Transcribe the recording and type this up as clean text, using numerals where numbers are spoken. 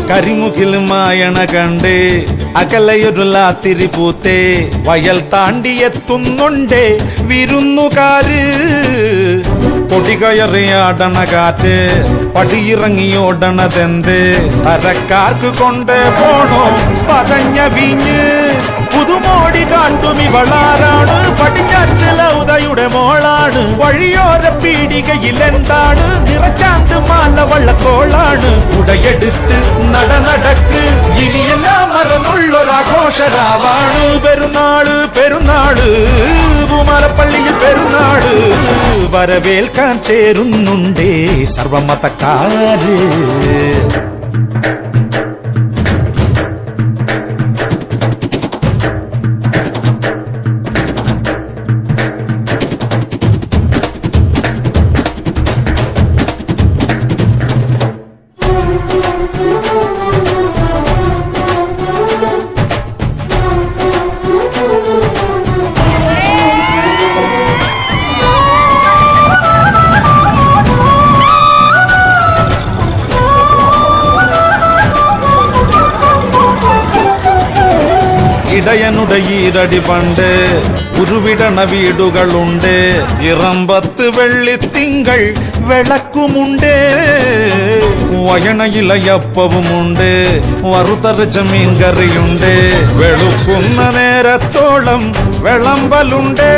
കരിമുകിൽ മായണ കണ്ട് അകലയൊരു ലാത്തിരി പൂത്തേ വയൽ താണ്ടിയെത്തുന്നുണ്ടേ വിരുന്നുകാര് കൊടികയറിയാടണ കാറ്റ് പടിയിറങ്ങിയോടണതെന്ത് തരക്കാർക്ക് കൊണ്ട് പോണോ പതഞ്ഞ വീഞ്ഞ് പുതുമോടി കാട്ടും ഇവളാരാണ് പടിഞ്ഞാറ്റിലെ ഉദയുടെ മോളാണ് വഴിയോര പീടികയിൽ എന്താണ് നിറച്ചാന്ത് മാല വള്ളക്കോളാണ് ഉടയെടുത്ത് നടക്ക് ഇനിയെല്ലാം മറന്നുള്ളൊരാഘോഷരാവാണ് പെരുന്നാള് പെരുന്നാള് പൂമാലപ്പള്ളിയിൽ പെരുന്നാള് വരവേൽക്കാൻ ചേരുന്നുണ്ടേ സർവമതക്കാര് ഇടയനുടെ ഈരടി പണ്ട് ഉരുവിടണ വീടുകളുണ്ട് ഇറമ്പത്ത് വെള്ളിത്തിങ്കൾ വിളക്കുമുണ്ട് വയണയിലയപ്പവുമുണ്ട് വറുതരച്ച മീൻകറിയുണ്ട് വെളുക്കുന്ന നേരത്തോളം വിളമ്പലുണ്ട്.